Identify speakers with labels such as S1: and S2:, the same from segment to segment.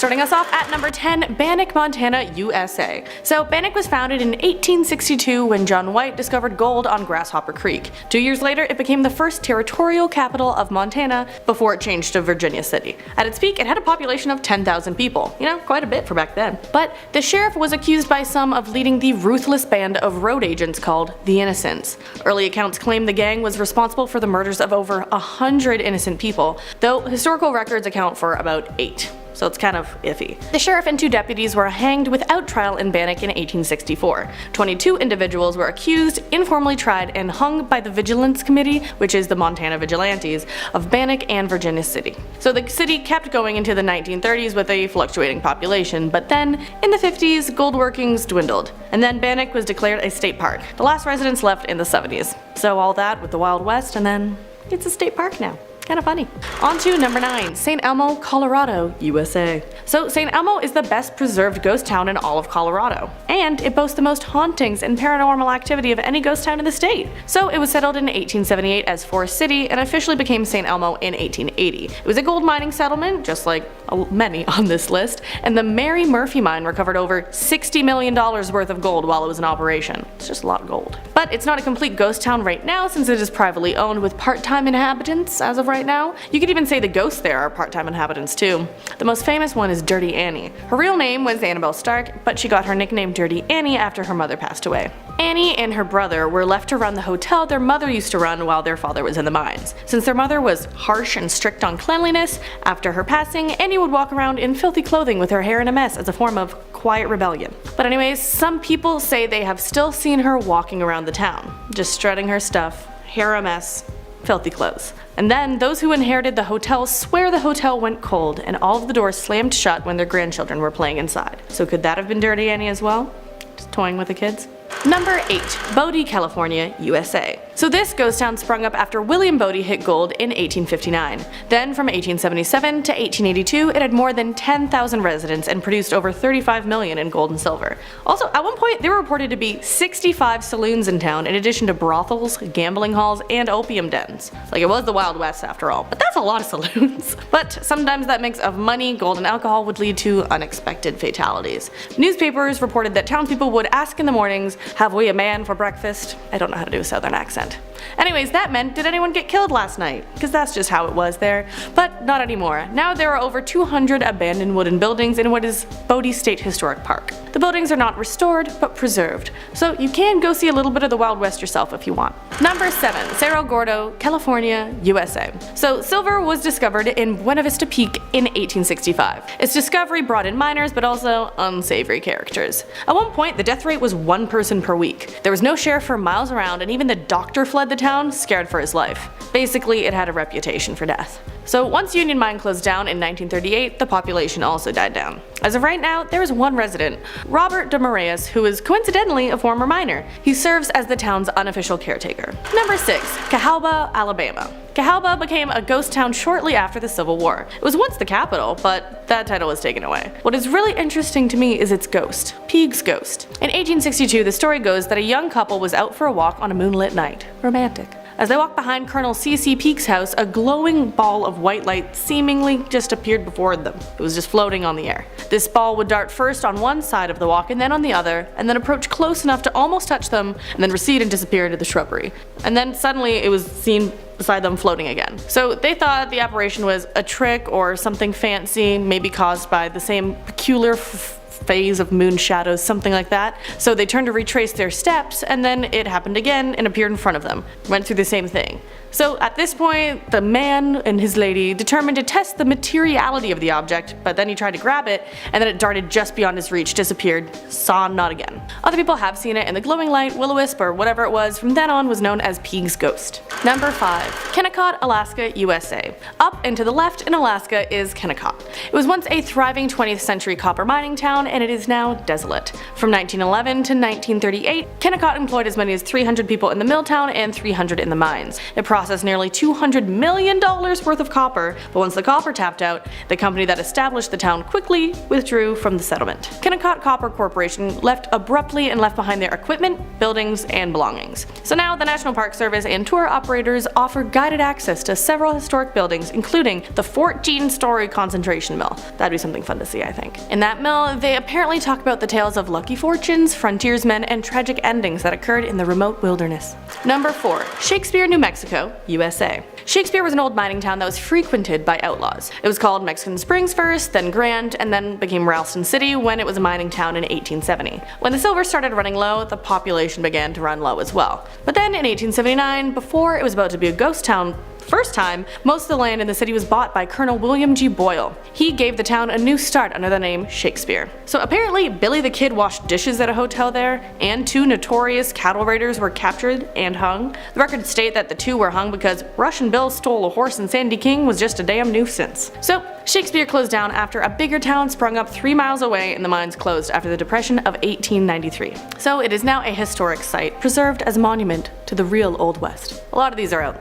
S1: Starting us off at number 10, Bannack, Montana, USA. So Bannack was founded in 1862 when John White discovered gold on Grasshopper Creek. 2 years later, it became the first territorial capital of Montana before it changed to Virginia City. At its peak, it had a population of 10,000 people. You know, quite a bit for back then. But the sheriff was accused by some of leading the ruthless band of road agents called the Innocents. Early accounts claim the gang was responsible for the murders of over 100 innocent people, though historical records account for about 8. So it's kind of iffy. The sheriff and 2 deputies were hanged without trial in Bannack in 1864. 22 individuals were accused, informally tried, and hung by the Vigilance Committee, which is the Montana Vigilantes, of Bannack and Virginia City. So the city kept going into the 1930s with a fluctuating population, but then, in the 50s, gold workings dwindled, and then Bannack was declared a state park. The last residents left in the 70s. So all that with the Wild West, and then it's a state park now. Kinda funny. On to number 9, St. Elmo, Colorado, USA. So St. Elmo is the best preserved ghost town in all of Colorado, and it boasts the most hauntings and paranormal activity of any ghost town in the state. So it was settled in 1878 as Forest City and officially became St. Elmo in 1880. It was a gold mining settlement, just like many on this list, and the Mary Murphy mine recovered over $60 million worth of gold while it was in operation. It's just a lot of gold. But it's not a complete ghost town right now since it is privately owned with part-time inhabitants as of right now. You could even say the ghosts there are part-time inhabitants too. The most famous one is Dirty Annie. Her real name was Annabelle Stark, but she got her nickname Dirty Annie after her mother passed away. Annie and her brother were left to run the hotel their mother used to run while their father was in the mines. Since their mother was harsh and strict on cleanliness, after her passing, Annie would walk around in filthy clothing with her hair in a mess as a form of quiet rebellion. But anyways, some people say they have still seen her walking around the town, just strutting her stuff, hair a mess, filthy clothes. And then those who inherited the hotel swear the hotel went cold and all of the doors slammed shut when their grandchildren were playing inside. So could that have been Dirty Annie as well? Just toying with the kids? Number 8, Bodie, California, USA. So this ghost town sprung up after William Bodie hit gold in 1859. Then from 1877 to 1882 it had more than 10,000 residents and produced over 35 million in gold and silver. Also, at one point there were reported to be 65 saloons in town in addition to brothels, gambling halls, and opium dens. Like, it was the Wild West after all, but that's a lot of saloons. But sometimes that mix of money, gold, and alcohol would lead to unexpected fatalities. Newspapers reported that townspeople would ask in the mornings, "Have we a man for breakfast?" I don't know how to do a southern accent. Anyways, that meant, did anyone get killed last night? Because that's just how it was there. But not anymore. Now there are over 200 abandoned wooden buildings in what is Bodie State Historic Park. The buildings are not restored, but preserved. So you can go see a little bit of the Wild West yourself if you want. Number 7, Cerro Gordo, California, USA. So silver was discovered in Buena Vista Peak in 1865. Its discovery brought in miners, but also unsavory characters. At one point, the death rate was 1 person per week. There was no sheriff for miles around, and even the doctor fled the town, scared for his life. Basically, it had a reputation for death. So once Union Mine closed down in 1938, the population also died down. As of right now, there is 1 resident, Robert de Moraes, who is coincidentally a former miner. He serves as the town's unofficial caretaker. Number 6, Cahalba, Alabama. Cahalba became a ghost town shortly after the Civil War. It was once the capital, but that title was taken away. What is really interesting to me is its ghost, Peague's ghost. In 1862, the story goes that a young couple was out for a walk on a moonlit night. Romantic. As they walked behind Colonel C.C. Peake's house, a glowing ball of white light seemingly just appeared before them. It was just floating on the air. This ball would dart first on one side of the walk and then on the other, and then approach close enough to almost touch them, and then recede and disappear into the shrubbery. And then suddenly it was seen beside them floating again. So they thought the apparition was a trick or something fancy, maybe caused by the same peculiar phase of moon shadows, something like that. So they turned to retrace their steps, and then it happened again and appeared in front of them. Went through the same thing. So at this point, the man and his lady determined to test the materiality of the object, but then he tried to grab it, and then it darted just beyond his reach, disappeared, saw not again. Other people have seen it, and the glowing light, will-o-wisp, or whatever it was, from then on was known as Peague's ghost. Number 5. Kennecott, Alaska, USA. Up and to the left in Alaska is Kennecott. It was once a thriving 20th century copper mining town, and it is now desolate. From 1911 to 1938, Kennecott employed as many as 300 people in the mill town and 300 in the mines. It process nearly $200 million worth of copper, but once the copper tapped out, the company that established the town quickly withdrew from the settlement. Kennecott Copper Corporation left abruptly and left behind their equipment, buildings, and belongings. So now the National Park Service and tour operators offer guided access to several historic buildings, including the 14-story concentration mill. That'd be something fun to see, I think. In that mill, they apparently talk about the tales of lucky fortunes, frontiersmen, and tragic endings that occurred in the remote wilderness. Number 4. Shakespeare, New Mexico, USA. Shakespeare was an old mining town that was frequented by outlaws. It was called Mexican Springs first, then Grand, and then became Ralston City when it was a mining town in 1870. When the silver started running low, the population began to run low as well. But then in 1879, before it was about to be a ghost town first time, most of the land in the city was bought by Colonel William G. Boyle. He gave the town a new start under the name Shakespeare. So apparently Billy the Kid washed dishes at a hotel there, and 2 notorious cattle raiders were captured and hung. The records state that the 2 were hung because Russian Bill stole a horse and Sandy King was just a damn nuisance. So Shakespeare closed down after a bigger town sprung up 3 miles away and the mines closed after the Depression of 1893. So it is now a historic site, preserved as a monument to the real Old West. A lot of these are out.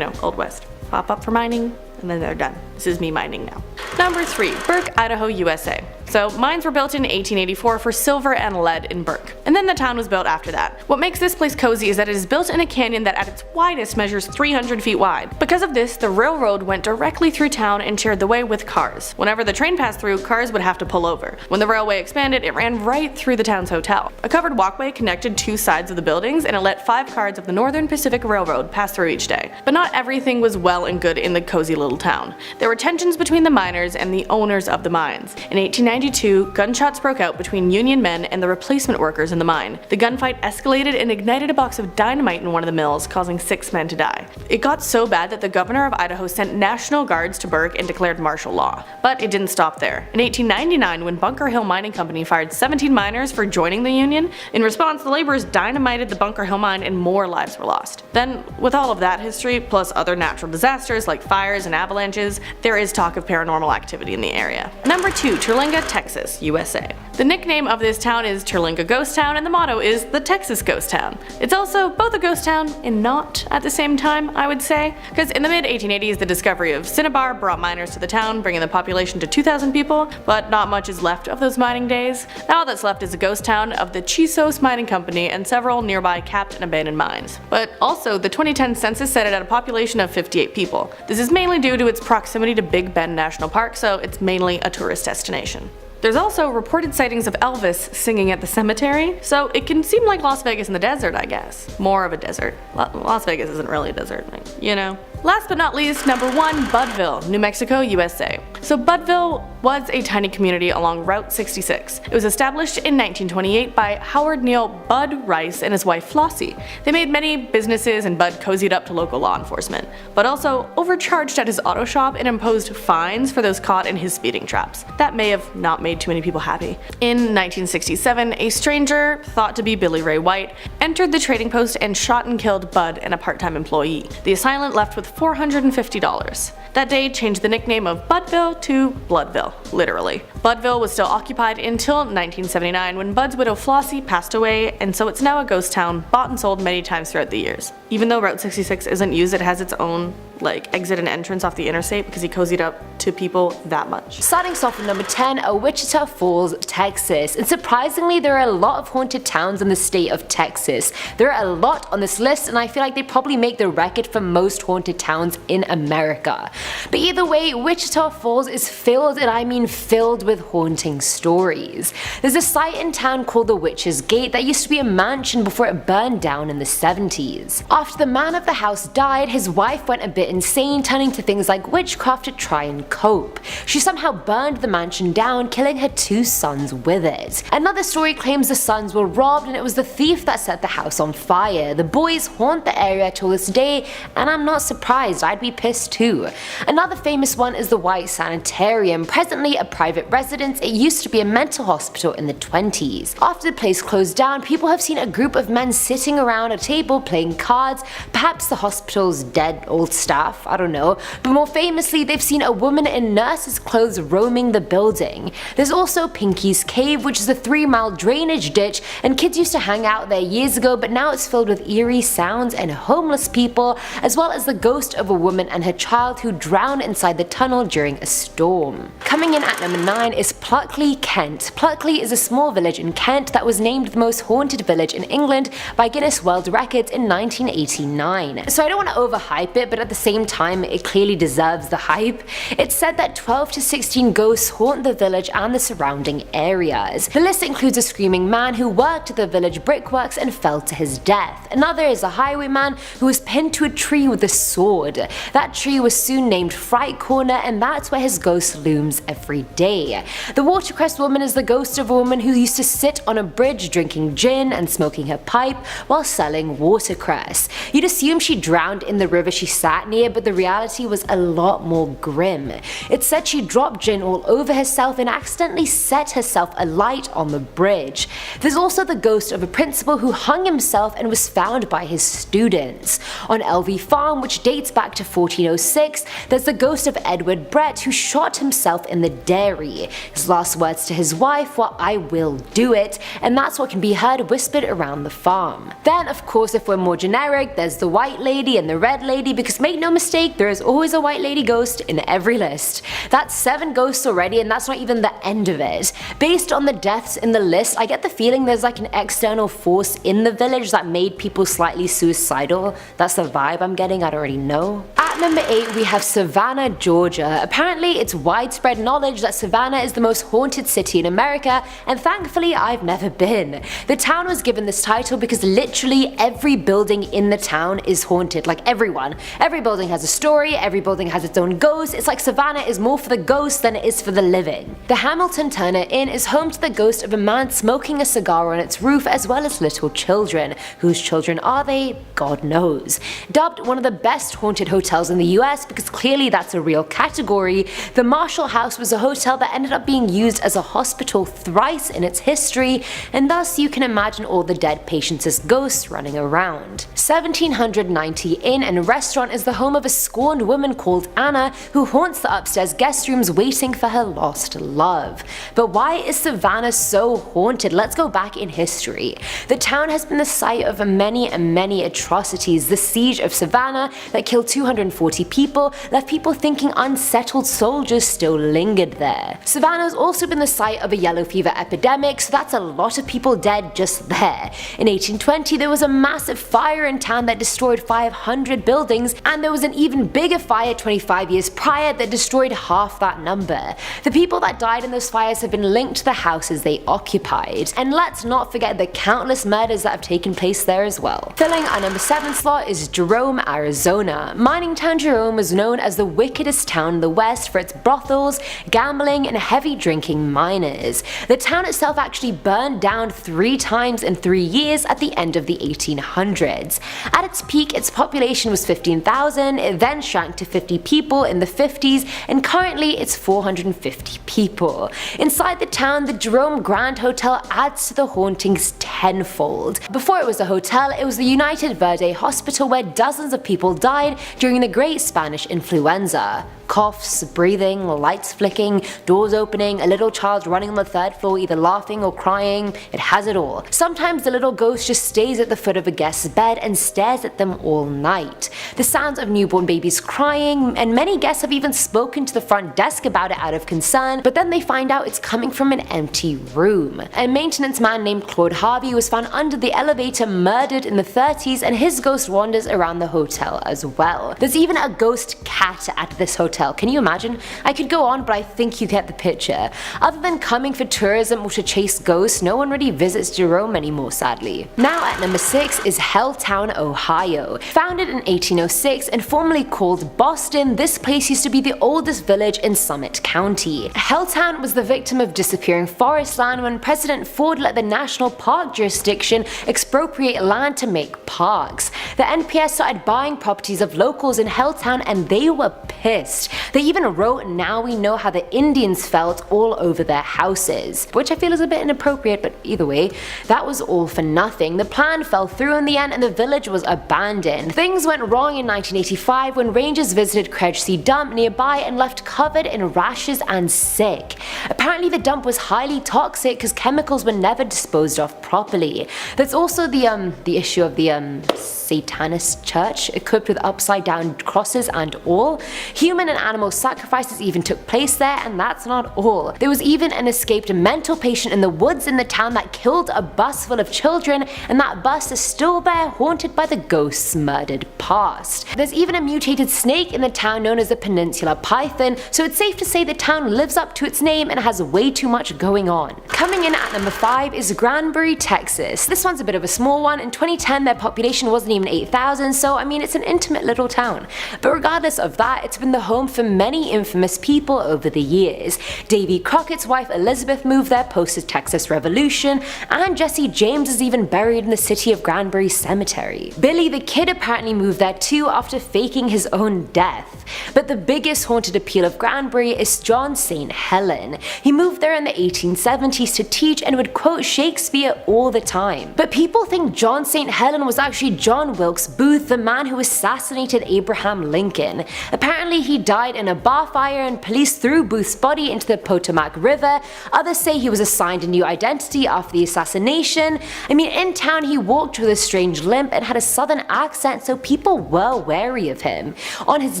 S1: Old West. Pop up for mining, and then they're done. This is me mining now. Number 3. Burke, Idaho, USA. So mines were built in 1884 for silver and lead in Burke, and then the town was built after that. What makes this place cozy is that it is built in a canyon that at its widest measures 300 feet wide. Because of this, the railroad went directly through town and shared the way with cars. Whenever the train passed through, cars would have to pull over. When the railway expanded, it ran right through the town's hotel. A covered walkway connected 2 sides of the buildings, and it let 5 cars of the Northern Pacific Railroad pass through each day. But not everything was well and good in the cozy little town. There were tensions between the miners and the owners of the mines. In 1892, gunshots broke out between Union men and the replacement workers in the mine. The gunfight escalated and ignited a box of dynamite in one of the mills, causing 6 men to die. It got so bad that the governor of Idaho sent National Guards to Burke and declared martial law. But it didn't stop there. In 1899, when Bunker Hill Mining Company fired 17 miners for joining the Union, in response the laborers dynamited the Bunker Hill mine and more lives were lost. Then, with all of that history, plus other natural disasters like fires and avalanches, there is talk of paranormal activity in the area. Number 2. Terlinga, Texas, USA. The nickname of this town is Terlinga Ghost Town, and the motto is the Texas Ghost Town. It's also both a ghost town and not at the same time, I would say, because in the mid-1880s the discovery of cinnabar brought miners to the town, bringing the population to 2,000 people, but not much is left of those mining days. Now all that's left is a ghost town of the Chisos Mining Company and several nearby capped and abandoned mines. But also, the 2010 census set it at a population of 58 people. This is mainly due to its proximity to Big Bend National Park, so it's mainly a tourist destination. There's also reported sightings of Elvis singing at the cemetery, so it can seem like Las Vegas in the desert, I guess. More of a desert. Las Vegas isn't really a desert, you know. Last but not least, number 1, Buddville, New Mexico, USA. So Buddville was a tiny community along Route 66. It was established in 1928 by Howard Neal Bud Rice and his wife Flossie. They made many businesses and Bud cozied up to local law enforcement, but also overcharged at his auto shop and imposed fines for those caught in his speeding traps. That may have not made too many people happy. In 1967, a stranger, thought to be Billy Ray White, entered the trading post and shot and killed Bud and a part-time employee. The assailant left with $450. That day changed the nickname of Buddville to Bloodville, literally. Buddville was still occupied until 1979 when Bud's widow Flossie passed away, and so it's now a ghost town, bought and sold many times throughout the years. Even though Route 66 isn't used, it has its own exit and entrance off the interstate because he cozied up to people that much.
S2: Starting off at number 10 are Wichita Falls, Texas. And surprisingly, there are a lot of haunted towns in the state of Texas. There are a lot on this list, and I feel like they probably make the record for most haunted towns in America. But either way, Wichita Falls is filled, and I mean filled, with haunting stories. There's a site in town called the Witch's Gate that used to be a mansion before it burned down in the 70s. After the man of the house died, his wife went a bit insane, turning to things like witchcraft to try and cope. She somehow burned the mansion down, killing her 2 sons with it. Another story claims the sons were robbed and it was the thief that set the house on fire. The boys haunt the area till this day, and I'm not surprised, I'd be pissed too. Another famous one is the White Sanitarium. Presently a private residence, it used to be a mental hospital in the 20s. After the place closed down, people have seen a group of men sitting around a table playing cards guards, perhaps the hospital's dead old staff, I don't know, but more famously they've seen a woman in nurse's clothes roaming the building. There's also Pinky's Cave, which is a 3-mile drainage ditch, and kids used to hang out there years ago, but now it's filled with eerie sounds and homeless people, as well as the ghost of a woman and her child who drowned inside the tunnel during a storm. Coming in at number 9 is Pluckley, Kent. Pluckley is a small village in Kent that was named the most haunted village in England by Guinness World Records in 1989. So I don't want to overhype it, but at the same time it clearly deserves the hype. It's said that 12 to 16 ghosts haunt the village and the surrounding areas. The list includes a screaming man who worked at the village brickworks and fell to his death. Another is a highwayman who was pinned to a tree with a sword. That tree was soon named Fright Corner, and that's where his ghost looms every day. The watercress woman is the ghost of a woman who used to sit on a bridge drinking gin and smoking her pipe while selling watercress. You'd assume she drowned in the river she sat near, but the reality was a lot more grim. It's said she dropped gin all over herself and accidentally set herself alight on the bridge. There's also the ghost of a principal who hung himself and was found by his students. On LV Farm, which dates back to 1406, there's the ghost of Edward Brett who shot himself in the dairy. His last words to his wife were, "I will do it," and that's what can be heard whispered around the farm. Then of course, if we're more generic, there's the white lady and the red lady, because make no mistake, there is always a white lady ghost in every list. That's 7 ghosts already, and that's not even the end of it. Based on the deaths in the list, I get the feeling there's like an external force in the village that made people slightly suicidal. That's the vibe I'm getting, I don't really know. At number 8 we have Savannah, Georgia. Apparently it's widespread knowledge that Savannah is the most haunted city in America, and thankfully I've never been. The town was given this title because literally every building in the town is haunted, like everyone. Every building has a story, every building has its own ghost. It's like Savannah is more for the ghosts than it is for the living. The Hamilton Turner Inn is home to the ghost of a man smoking a cigar on its roof, as well as little children. Whose children are they? God knows. Dubbed one of the best haunted hotels in the US because clearly that's a real category, the Marshall House was a hotel that ended up being used as a hospital thrice in its history, and thus you can imagine all the dead patients as ghosts running around. 1790 Inn and Restaurant is the home of a scorned woman called Anna who haunts the upstairs guest rooms waiting for her lost love. But why is Savannah so haunted? Let's go back in history. The town has been the site of many atrocities. The siege of Savannah that killed 240 people left people thinking unsettled soldiers still lingered there. Savannah has also been the site of a yellow fever epidemic, so that's a lot of people dead just there. In 1820 there was a massive fire in town that destroyed 500 buildings, and there was an even bigger fire 25 years prior that destroyed half that number. The people that died in those fires have been linked to the houses they occupied. And let's not forget the countless murders that have taken place there as well. Filling our number 7 slot is Jerome, Arizona. Mining town Jerome was known as the wickedest town in the West for its brothels, gambling, and heavy drinking miners. The town itself actually burned down 3 times in 3 years at the end of the 1800s. At its peak, its population was 15,000, it then shrank to 50 people in the 50s, and currently it's 450 people. Inside the town, the Jerome Grand Hotel adds to the hauntings tenfold. Before it was a hotel, it was the United Verde Hospital where dozens of people died during the Great Spanish Influenza. Coughs, breathing, lights flicking, doors opening, a little child running on the 3rd floor either laughing or crying, it has it all. Sometimes the little ghost just stays at the foot of a guest's bed and stares at them all night. The sounds of newborn babies crying, and many guests have even spoken to the front desk about it out of concern, but then they find out it's coming from an empty room. A maintenance man named Claude Harvey was found under the elevator murdered in the 30s, and his ghost wanders around the hotel as well. There's even a ghost cat at this hotel. Can you imagine? I could go on, but I think you get the picture. Other than coming for tourism or to chase ghosts, no one really visits Jerome anymore, sadly. Now at number 6 is Helltown, Ohio. Founded in 1806 and formerly called Boston, this place used to be the oldest village in Summit County. Helltown was the victim of disappearing forest land when President Ford let the National Park jurisdiction expropriate land to make parks. The NPS started buying properties of locals in Helltown, and they were pissed. past. They even wrote "Now we know how the Indians felt" all over their houses, which I feel is a bit inappropriate, but either way, that was all for nothing. The plan fell through in the end and the village was abandoned. Things went wrong in 1985 when rangers visited Kredge dump nearby and left covered in rashes and sick. Apparently the dump was highly toxic because chemicals were never disposed of properly. There's also the issue of the Satanist church, equipped with upside down crosses and all. Human and animal sacrifices even took place there, and that's not all. There was even an escaped mental patient in the woods in the town that killed a bus full of children, and that bus is still there, haunted by the ghost's murdered past. There's even a mutated snake in the town known as the Peninsula Python, so it's safe to say the town lives up to its name and has way too much going on. Coming in at number 5 is Granbury, Texas. This one's a bit of a small one. In 2010 their population wasn't even 8,000, so I mean it's an intimate little town. But regardless of that, it's been the home for many infamous people over the years. Davy Crockett's wife Elizabeth moved there post the Texas Revolution, and Jesse James is even buried in the city of Granbury Cemetery. Billy the Kid apparently moved there too after faking his own death. But the biggest haunted appeal of Granbury is John St. Helen. He moved there in the 1870s to teach and would quote Shakespeare all the time. But people think John St. Helen was actually John Wilkes Booth, the man who assassinated Abraham Lincoln. Apparently he died in a bar fire and police threw Booth's body into the Potomac River. Others say he was assigned a new identity after the assassination. I mean, in town he walked with a strange limp and had a southern accent, so people were wary of him. On his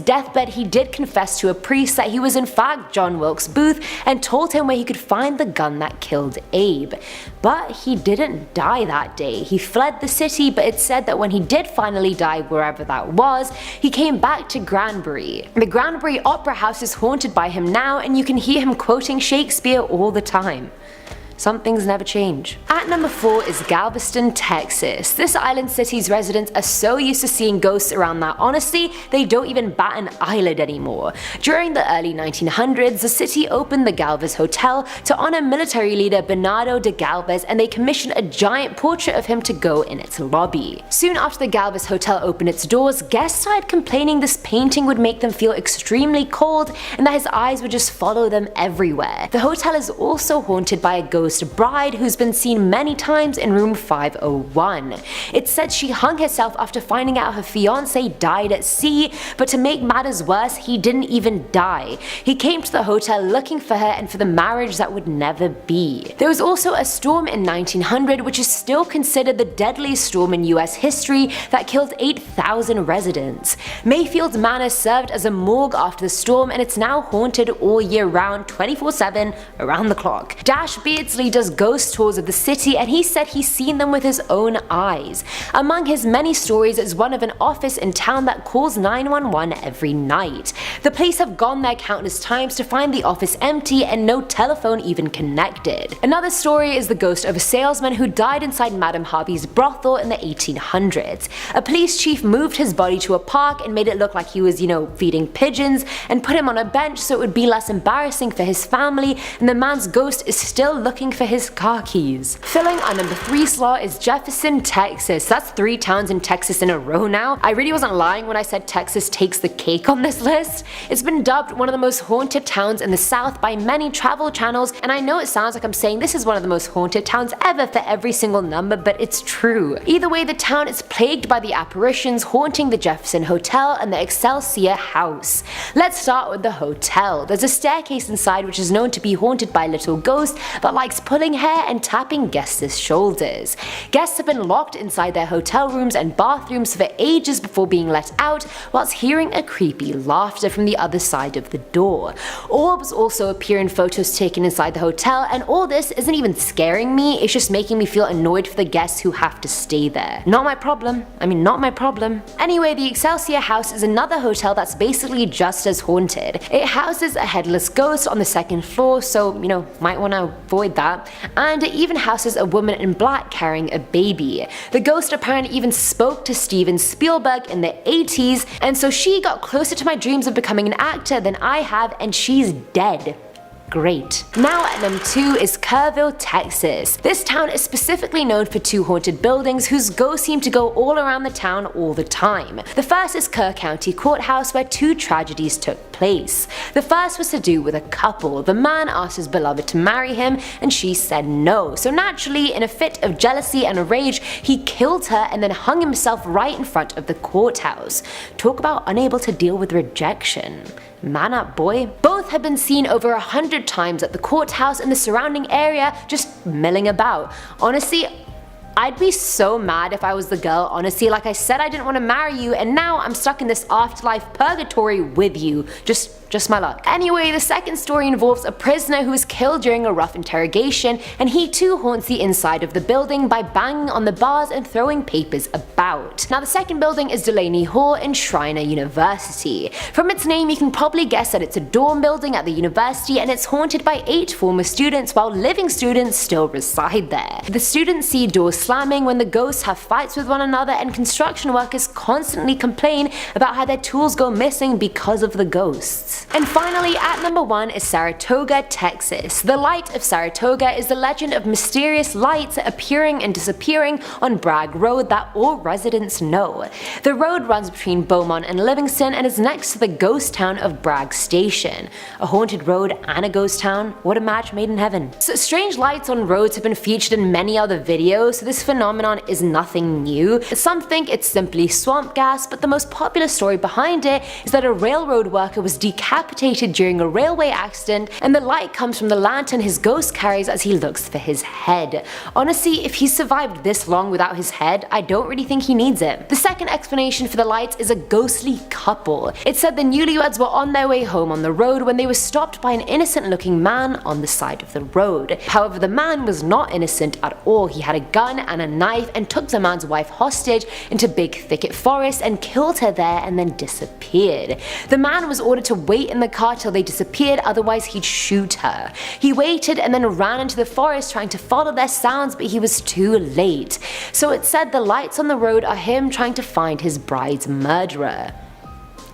S2: deathbed he did confess to a priest that he was in fact John Wilkes Booth and told him where he could find the gun that killed Abe. But he didn't die that day. He fled the city, but it's said that when he did finally die wherever that was, he came back to Granbury. The Granbury Opera House is haunted by him now, and you can hear him quoting Shakespeare all the time. Some things never change. At number 4 is Galveston, Texas. This island city's residents are so used to seeing ghosts around that honestly, they don't even bat an eyelid anymore. During the early 1900s, the city opened the Galvez Hotel to honor military leader Bernardo de Galvez, and they commissioned a giant portrait of him to go in its lobby. Soon after the Galvez Hotel opened its doors, guests started complaining this painting would make them feel extremely cold and that his eyes would just follow them everywhere. The hotel is also haunted by a ghost bride who's been seen many times in room 501. It's said she hung herself after finding out her fiance died at sea, but to make matters worse, he didn't even die. He came to the hotel looking for her and for the marriage that would never be. There was also a storm in 1900, which is still considered the deadliest storm in US history that killed 8,000 residents. Mayfield Manor served as a morgue after the storm, and it's now haunted all year round, 24/7, around the clock. Dash Beardsley does ghost tours of the city, and he said he's seen them with his own eyes. Among his many stories is one of an office in town that calls 911 every night. The police have gone there countless times to find the office empty and no telephone even connected. Another story is the ghost of a salesman who died inside Madame Harvey's brothel in the 1800s. A police chief moved his body to a park and made it look like he was, feeding pigeons, and put him on a bench so it would be less embarrassing for his family, and the man's ghost is still looking for his car keys. Filling our number 3 slot is Jefferson, Texas. That's 3 towns in Texas in a row now. I really wasn't lying when I said Texas takes the cake on this list. It's been dubbed one of the most haunted towns in the South by many travel channels, and I know it sounds like I'm saying this is one of the most haunted towns ever for every single number, but it's true. Either way, the town is plagued by the apparitions haunting the Jefferson Hotel and the Excelsior House. Let's start with the hotel. There's a staircase inside which is known to be haunted by a little ghost that likes pulling hair and tapping guests' shoulders. Guests have been locked inside their hotel rooms and bathrooms for ages before being let out, whilst hearing a creepy laughter from the other side of the door. Orbs also appear in photos taken inside the hotel, and all this isn't even scaring me, it's just making me feel annoyed for the guests who have to stay there. Not my problem. Not my problem. Anyway, the Excelsior House is another hotel that's basically just as haunted. It houses a headless ghost on the 2nd floor, so might want to avoid that, and it even houses a woman in black carrying a baby. The ghost apparently even spoke to Steven Spielberg in the 80s, and so she got closer to my dreams of becoming an actor than I have, and she's dead. Great. Now at number 2 is Kerrville, Texas. This town is specifically known for 2 haunted buildings whose ghosts seem to go all around the town all the time. The first is Kerr County Courthouse, where 2 tragedies took place. The first was to do with a couple. The man asked his beloved to marry him and she said no. So naturally, in a fit of jealousy and rage, he killed her and then hung himself right in front of the courthouse. Talk about unable to deal with rejection. Man up, boy. Both have been seen over 100 times at the courthouse and the surrounding area, just milling about. Honestly, I'd be so mad if I was the girl, honestly. Like I said, I didn't want to marry you and now I'm stuck in this afterlife purgatory with you. Just my luck. Anyway, the second story involves a prisoner who was killed during a rough interrogation, and he too haunts the inside of the building by banging on the bars and throwing papers about. Now the second building is Delaney Hall in Schreiner University. From its name you can probably guess that it's a dorm building at the university and it's haunted by 8 former students while living students still reside there. The students see doors slamming when the ghosts have fights with one another, and construction workers constantly complain about how their tools go missing because of the ghosts. And finally, at number 1 is Saratoga, Texas. The Light of Saratoga is the legend of mysterious lights appearing and disappearing on Bragg Road that all residents know. The road runs between Beaumont and Livingston and is next to the ghost town of Bragg Station. A haunted road and a ghost town, what a match made in heaven. So strange lights on roads have been featured in many other videos, so this phenomenon is nothing new. Some think it's simply swamp gas, but the most popular story behind it is that a railroad worker was decapitated during a railway accident, and the light comes from the lantern his ghost carries as he looks for his head. Honestly, if he survived this long without his head, I don't really think he needs it. The second explanation for the lights is a ghostly couple. It said the newlyweds were on their way home on the road when they were stopped by an innocent looking man on the side of the road. However, the man was not innocent at all. He had a gun and a knife and took the man's wife hostage into big thicket forest and killed her there and then disappeared. The man was ordered to wait in the car till they disappeared, otherwise he'd shoot her. He waited and then ran into the forest trying to follow their sounds, but he was too late. So it said the lights on the road are him trying to find his bride's murderer.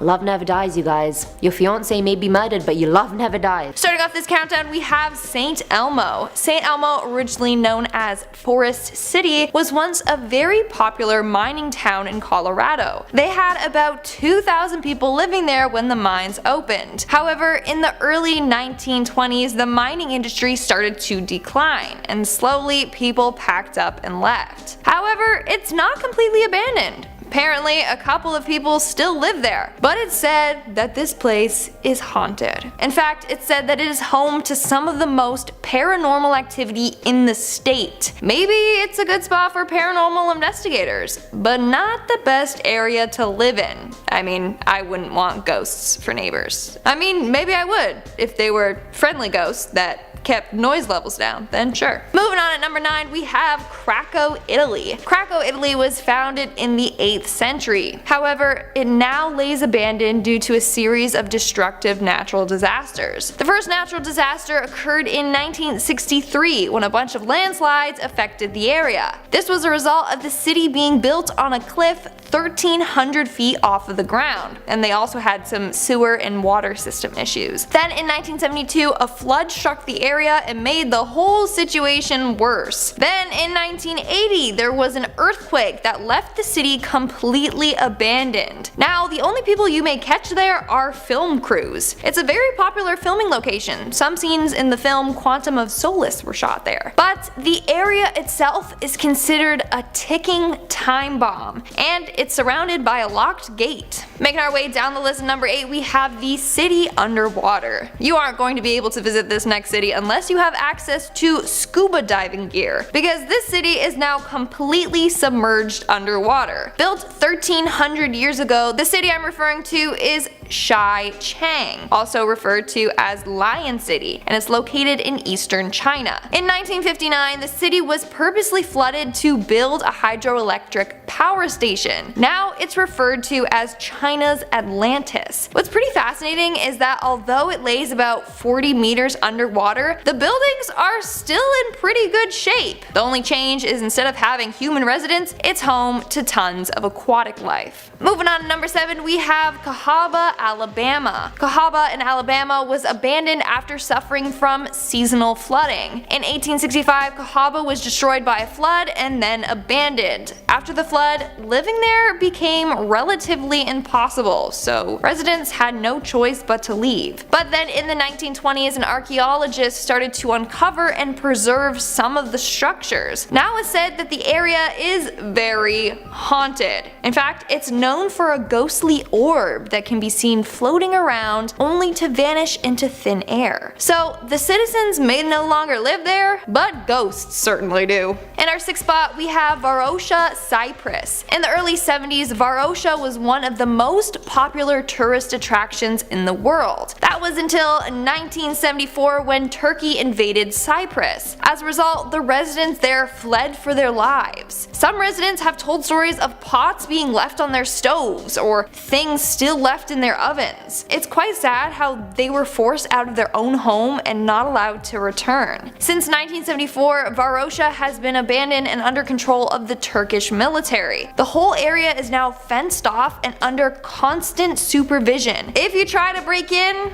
S2: Love never dies, you guys. Your fiance may be murdered, but your love never dies.
S1: Starting off this countdown, we have St. Elmo. St. Elmo, originally known as Forest City, was once a very popular mining town in Colorado. They had about 2,000 people living there when the mines opened. However, in the early 1920s, the mining industry started to decline, and slowly people packed up and left. However, it's not completely abandoned. Apparently, a couple of people still live there, but it's said that this place is haunted. In fact, it's said that it is home to some of the most paranormal activity in the state. Maybe it's a good spot for paranormal investigators, but not the best area to live in. I mean, I wouldn't want ghosts for neighbors. I mean, maybe I would, if they were friendly ghosts that kept noise levels down, then sure. Moving on at number 9, we have Krakow, Italy. Krakow, Italy was founded in the 8th century. However, it now lays abandoned due to a series of destructive natural disasters. The first natural disaster occurred in 1963 when a bunch of landslides affected the area. This was a result of the city being built on a cliff 1,300 feet off of the ground, and they also had some sewer and water system issues. Then in 1972, a flood struck the area and made the whole situation worse. Then in 1980, there was an earthquake that left the city completely abandoned. Now, the only people you may catch there are film crews. It's a very popular filming location. Some scenes in the film Quantum of Solace were shot there. But the area itself is considered a ticking time bomb, and it's surrounded by a locked gate. Making our way down the list at number 8, we have the city underwater. You aren't going to be able to visit this next city unless you have access to scuba diving gear, because this city is now completely submerged underwater. Built 1,300 years ago, the city I'm referring to is Shai-Chang, also referred to as Lion City, and it's located in eastern China. In 1959, the city was purposely flooded to build a hydroelectric power station. Now it's referred to as China's Atlantis. What's pretty fascinating is that although it lays about 40 meters underwater, the buildings are still in pretty good shape. The only change is instead of having human residents, it's home to tons of aquatic life. Moving on to number 7, we have Cahaba,
S3: Alabama. Cahaba in Alabama was abandoned after suffering from seasonal flooding. In 1865, Cahaba was destroyed by a flood and then abandoned. After the flood, living there became relatively impossible, so residents had no choice but to leave. But then in the 1920s, an archaeologist started to uncover and preserve some of the structures. Now it's said that the area is very haunted. In fact, it's known for a ghostly orb that can be seen floating around only to vanish into thin air. So the citizens may no longer live there, but ghosts certainly do. In our sixth spot, we have Varosha, Cyprus. In the early 70s, Varosha was one of the most popular tourist attractions in the world. That was until 1974 when Turkey invaded Cyprus. As a result, the residents there fled for their lives. Some residents have told stories of pots being left on their stoves or things still left in their ovens. It's quite sad how they were forced out of their own home and not allowed to return. Since 1974, Varosha has been abandoned and under control of the Turkish military. The whole area is now fenced off and under constant supervision. If you try to break in,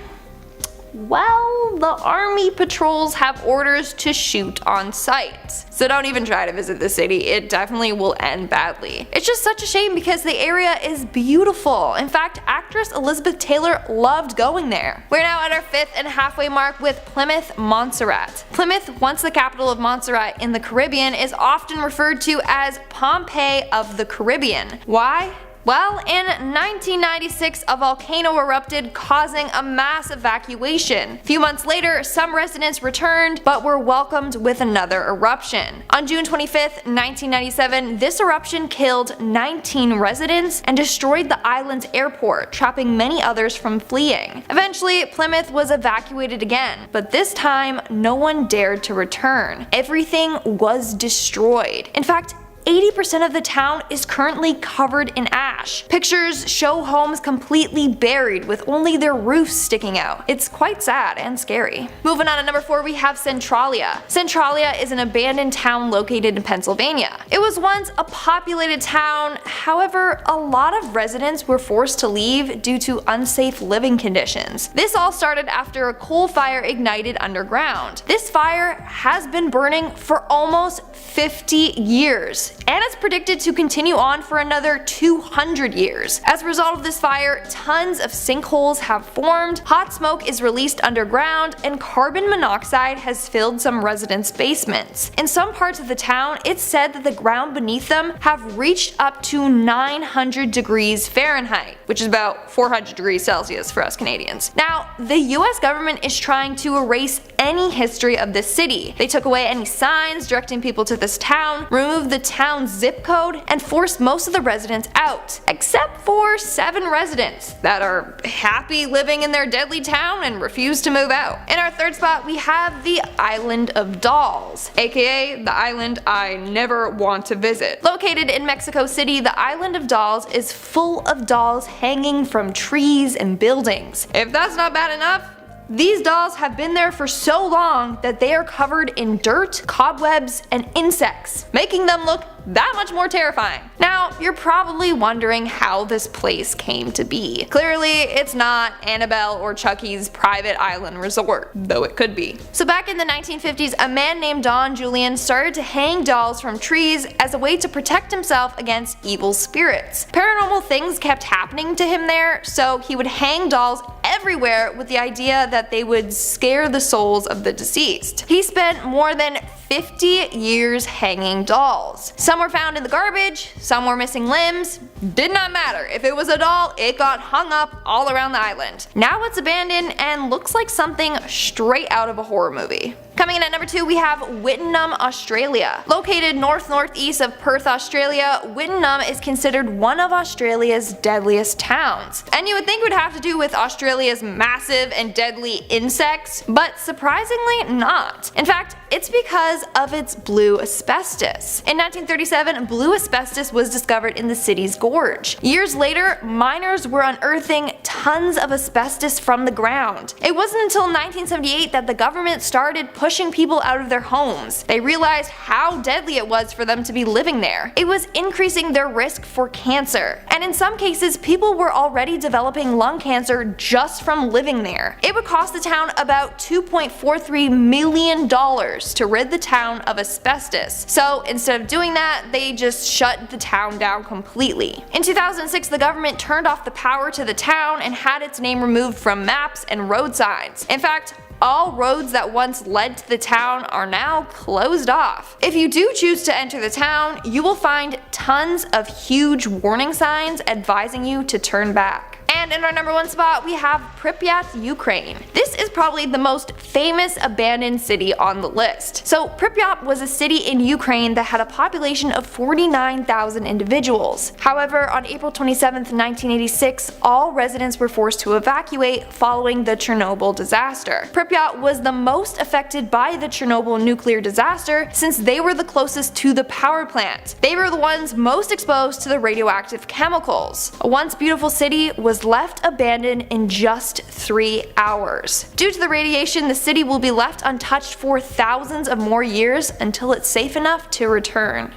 S3: well, the army patrols have orders to shoot on sight. So don't even try to visit the city, it definitely will end badly. It's just such a shame because the area is beautiful. In fact, actress Elizabeth Taylor loved going there. We're now at our fifth and halfway mark with Plymouth, Montserrat. Plymouth, once the capital of Montserrat in the Caribbean, is often referred to as Pompeii of the Caribbean. Why? Well, in 1996, a volcano erupted, causing a mass evacuation. A few months later, some residents returned, but were welcomed with another eruption. On June 25, 1997, this eruption killed 19 residents and destroyed the island's airport, trapping many others from fleeing. Eventually, Plymouth was evacuated again, but this time, no one dared to return. Everything was destroyed. In fact, 80% of the town is currently covered in ash. Pictures show homes completely buried with only their roofs sticking out. It's quite sad and scary. Moving on to number 4, we have Centralia. Centralia is an abandoned town located in Pennsylvania. It was once a populated town, however, a lot of residents were forced to leave due to unsafe living conditions. This all started after a coal fire ignited underground. This fire has been burning for almost 50 years, and it's predicted to continue on for another 200 years. As a result of this fire, tons of sinkholes have formed, hot smoke is released underground, and carbon monoxide has filled some residents' basements. In some parts of the town, it's said that the ground beneath them have reached up to 900 degrees Fahrenheit, which is about 400 degrees Celsius for us Canadians. Now, the US government is trying to erase any history of this city. They took away any signs directing people to this town, removed the town's zip code, and forced most of the residents out, except for 7 residents that are happy living in their deadly town and refuse to move out. In our third spot, we have the Island of Dolls, aka the island I never want to visit. Located in Mexico City, the Island of Dolls is full of dolls hanging from trees and buildings. If that's not bad enough, these dolls have been there for so long that they are covered in dirt, cobwebs, and insects, making them look that much more terrifying. Now, you're probably wondering how this place came to be. Clearly, it's not Annabelle or Chucky's private island resort, though it could be. So back in the 1950s, a man named Don Julian started to hang dolls from trees as a way to protect himself against evil spirits. Paranormal things kept happening to him there, so he would hang dolls everywhere with the idea that they would scare the souls of the deceased. He spent more than 50 years hanging dolls. Some were found in the garbage, some were missing limbs. Did not matter. If it was a doll, it got hung up all around the island. Now it's abandoned and looks like something straight out of a horror movie. Coming in at number 2, we have Wittenoom, Australia. Located northeast of Perth, Australia, Wittenoom is considered one of Australia's deadliest towns. And you would think it would have to do with Australia's massive and deadly insects, but surprisingly not. In fact, it's because of its blue asbestos. In 1937, blue asbestos was discovered in the city's gorge. Gorge. Years later, miners were unearthing tons of asbestos from the ground. It wasn't until 1978 that the government started pushing people out of their homes. They realized how deadly it was for them to be living there. It was increasing their risk for cancer. And in some cases, people were already developing lung cancer just from living there. It would cost the town about $2.43 million to rid the town of asbestos. So instead of doing that, they just shut the town down completely. In 2006, the government turned off the power to the town and had its name removed from maps and road signs. In fact, all roads that once led to the town are now closed off. If you do choose to enter the town, you will find tons of huge warning signs advising you to turn back. And in our number 1 spot, we have Pripyat, Ukraine. This is probably the most famous abandoned city on the list. So Pripyat was a city in Ukraine that had a population of 49,000 individuals. However, on April 27, 1986, all residents were forced to evacuate following the Chernobyl disaster. Pripyat was the most affected by the Chernobyl nuclear disaster since they were the closest to the power plant. They were the ones most exposed to the radioactive chemicals. A once beautiful city was left abandoned in just 3 hours. Due to the radiation, the city will be left untouched for thousands of more years until it's safe enough to return.